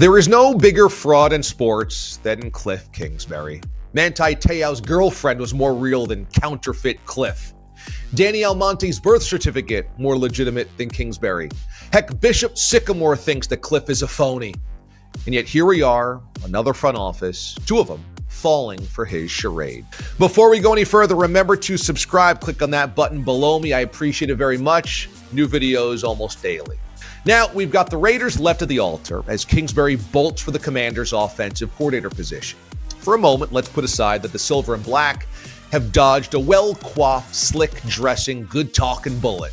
There is no bigger fraud in sports than Kliff Kingsbury. Manti Te'o's girlfriend was more real than counterfeit Kliff. Danny Almonte's birth certificate more legitimate than Kingsbury. Heck, Bishop Sycamore thinks that Kliff is a phony. And yet here we are, another front office, two of them, falling for his charade. Before we go any further, remember to subscribe. Click on that button below me. I appreciate it very much. New videos almost daily. Now, we've got the Raiders left at the altar as Kingsbury bolts for the Commanders' offensive coordinator position. For a moment, let's put aside that the silver and black have dodged a well-coiffed, slick-dressing, good-talking bullet.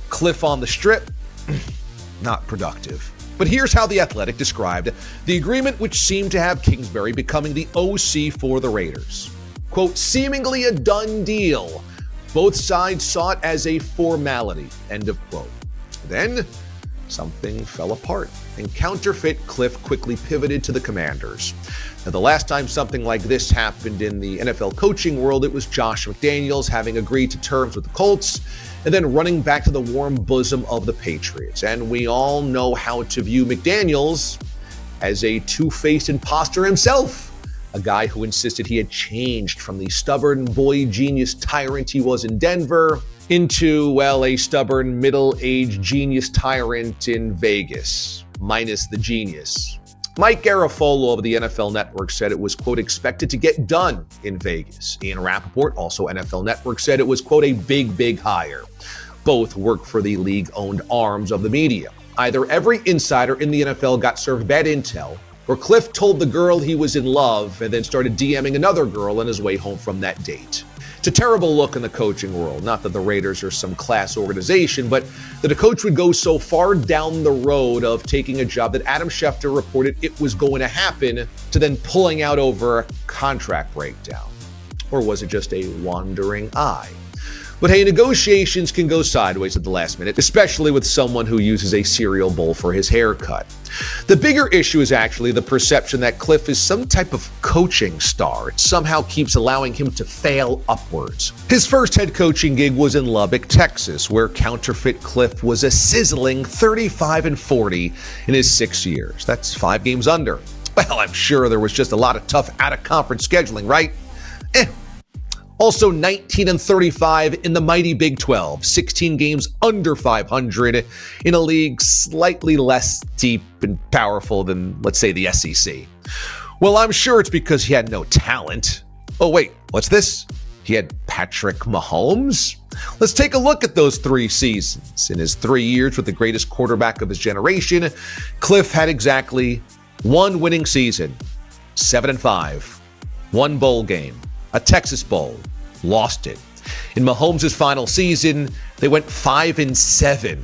Kliff on the strip? Not productive. But here's how The Athletic described the agreement, which seemed to have Kingsbury becoming the OC for the Raiders. Quote, seemingly a done deal. Both sides saw it as a formality, end of quote. Then, something fell apart, and counterfeit Kliff quickly pivoted to the Commanders. Now, the last time something like this happened in the NFL coaching world, it was Josh McDaniels having agreed to terms with the Colts and then running back to the warm bosom of the Patriots. And we all know how to view McDaniels as a two-faced imposter himself, a guy who insisted he had changed from the stubborn boy genius tyrant he was in Denver into, well, a stubborn middle-aged genius tyrant in Vegas, minus the genius. Mike Garafolo of the NFL Network said it was, quote, expected to get done in Vegas. Ian Rappaport, also NFL Network, said it was, quote, a big hire. Both work for the league-owned arms of the media. Either every insider in the NFL got served bad intel, or Kliff told the girl he was in love and then started DMing another girl on his way home from that date. It's a terrible look in the coaching world. Not that the Raiders are some class organization, but that a coach would go so far down the road of taking a job that Adam Schefter reported it was going to happen to then pulling out over a contract breakdown. Or was it just a wandering eye? But hey, negotiations can go sideways at the last minute, especially with someone who uses a cereal bowl for his haircut. The bigger issue is actually the perception that Kliff is some type of coaching star. It somehow keeps allowing him to fail upwards. His first head coaching gig was in Lubbock, Texas, where counterfeit Kliff was a sizzling 35-40 in his 6 years. That's 5 games under. Well, I'm sure there was just a lot of tough out-of-conference scheduling, right? Also 19-35 in the mighty Big 12, 16 games under 500 in a league slightly less deep and powerful than, let's say, the SEC. Well, I'm sure it's because he had no talent. Oh, wait, what's this? He had Patrick Mahomes? Let's take a look at those 3 seasons. In his 3 years with the greatest quarterback of his generation, Kliff had exactly 1 winning season, 7-5, 1 bowl game. A Texas Bowl, lost it. In Mahomes' final season, they went 5-7.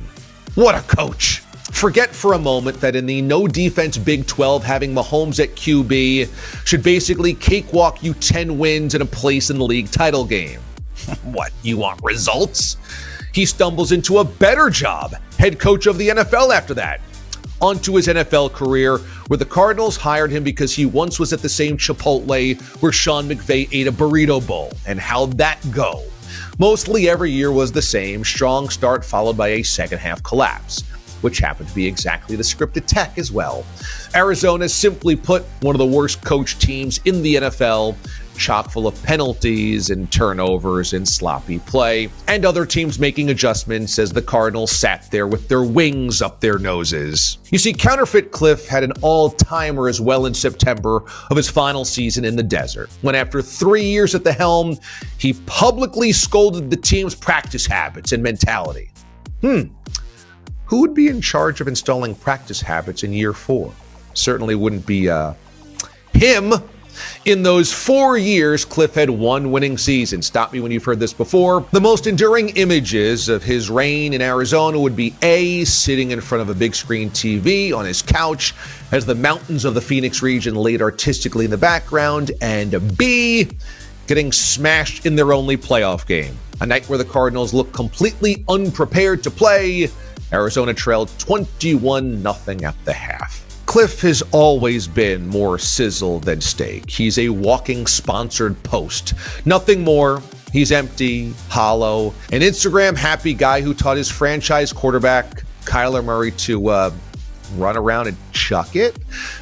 What a coach. Forget for a moment that in the no-defense Big 12, having Mahomes at QB should basically cakewalk you 10 wins and a place in the league title game. What, you want results? He stumbles into a better job, head coach of the NFL after that. Onto his NFL career, where the Cardinals hired him because he once was at the same Chipotle where Sean McVay ate a burrito bowl. And how'd that go? Mostly every year was the same, strong start followed by a second-half collapse, which happened to be exactly the script at Tech as well. Arizona, simply put, one of the worst coached teams in the NFL, chock full of penalties and turnovers and sloppy play, and other teams making adjustments as the Cardinals sat there with their wings up their noses. You see, counterfeit Kliff had an all-timer as well in September of his final season in the desert, when after 3 years at the helm, he publicly scolded the team's practice habits and mentality. Who would be in charge of installing practice habits in year 4? Certainly wouldn't be, him. In those 4 years, Kliff had 1 winning season. Stop me when you've heard this before. The most enduring images of his reign in Arizona would be A, sitting in front of a big screen TV on his couch as the mountains of the Phoenix region laid artistically in the background, and B, getting smashed in their only playoff game. A night where the Cardinals looked completely unprepared to play. Arizona trailed 21-0 at the half. Kliff has always been more sizzle than steak. He's a walking sponsored post. Nothing more. He's empty, hollow, an Instagram happy guy who taught his franchise quarterback, Kyler Murray, to run around and chuck it.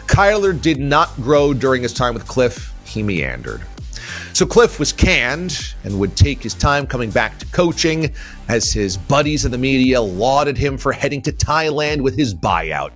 Kyler did not grow during his time with Kliff. He meandered. So Kliff was canned and would take his time coming back to coaching as his buddies in the media lauded him for heading to Thailand with his buyout.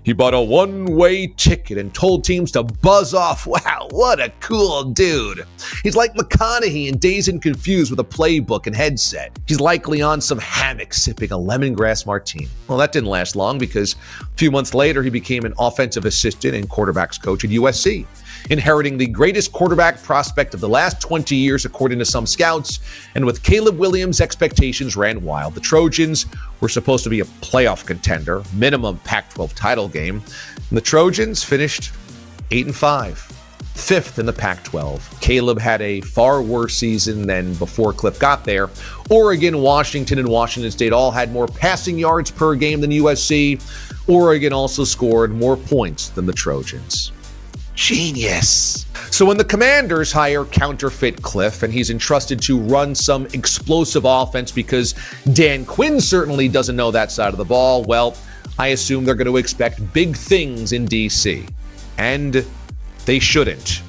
He bought a one-way ticket and told teams to buzz off. Wow, what a cool dude. He's like McConaughey in Dazed and Confused with a playbook and headset. He's likely on some hammock sipping a lemongrass martini. Well, that didn't last long because a few months later, he became an offensive assistant and quarterbacks coach at USC, inheriting the greatest quarterback prospect of the last 20 years, according to some scouts. And with Caleb Williams, expectations ran wild. The Trojans were supposed to be a playoff contender, minimum Pac-12 title game. And the Trojans finished 8-5, fifth in the Pac-12. Caleb had a far worse season than before Kliff got there. Oregon, Washington, and Washington State all had more passing yards per game than USC. Oregon also scored more points than the Trojans. Genius. So when the Commanders hire counterfeit Kliff and he's entrusted to run some explosive offense because Dan Quinn certainly doesn't know that side of the ball, well, I assume they're going to expect big things in DC. And they shouldn't.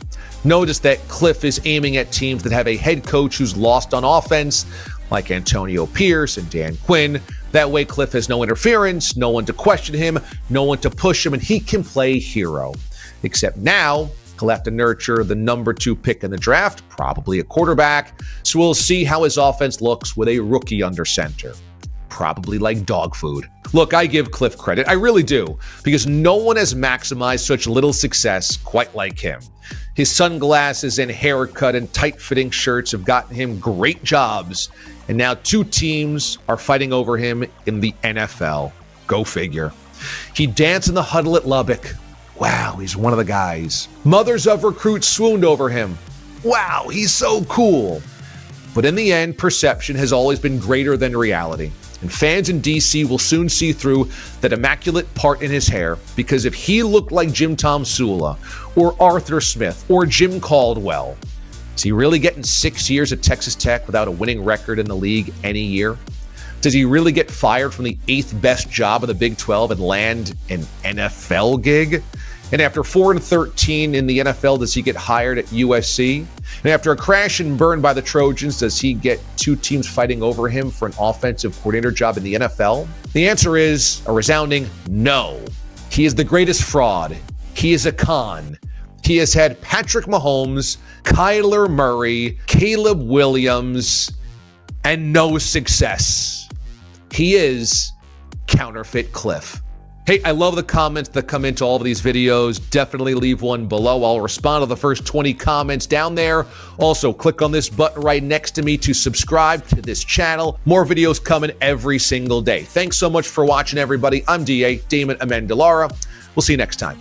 Notice that Kliff is aiming at teams that have a head coach who's lost on offense, like Antonio Pierce and Dan Quinn. That way Kliff has no interference, no one to question him, no one to push him, and he can play hero. Except now, he'll have to nurture the number 2 pick in the draft, probably a quarterback. So we'll see how his offense looks with a rookie under center. Probably like dog food. Look, I give Kliff credit. I really do. Because no one has maximized such little success quite like him. His sunglasses and haircut and tight-fitting shirts have gotten him great jobs. And now 2 teams are fighting over him in the NFL. Go figure. He danced in the huddle at Lubbock. Wow, he's one of the guys. Mothers of recruits swooned over him. Wow, he's so cool. But in the end, perception has always been greater than reality. And fans in DC will soon see through that immaculate part in his hair, because if he looked like Jim Tom Sula or Arthur Smith or Jim Caldwell, is he really getting 6 years at Texas Tech without a winning record in the league any year? Does he really get fired from the 8th best job of the Big 12 and land an NFL gig? And after 4-13 in the NFL, does he get hired at USC? And after a crash and burn by the Trojans, does he get 2 teams fighting over him for an offensive coordinator job in the NFL? The answer is a resounding no. He is the greatest fraud. He is a con. He has had Patrick Mahomes, Kyler Murray, Caleb Williams, and no success. He is counterfeit Kliff. Hey, I love the comments that come into all of these videos. Definitely leave one below. I'll respond to the first 20 comments down there. Also, click on this button right next to me to subscribe to this channel. More videos coming every single day. Thanks so much for watching, everybody. I'm DA, Damon Amendolara. We'll see you next time.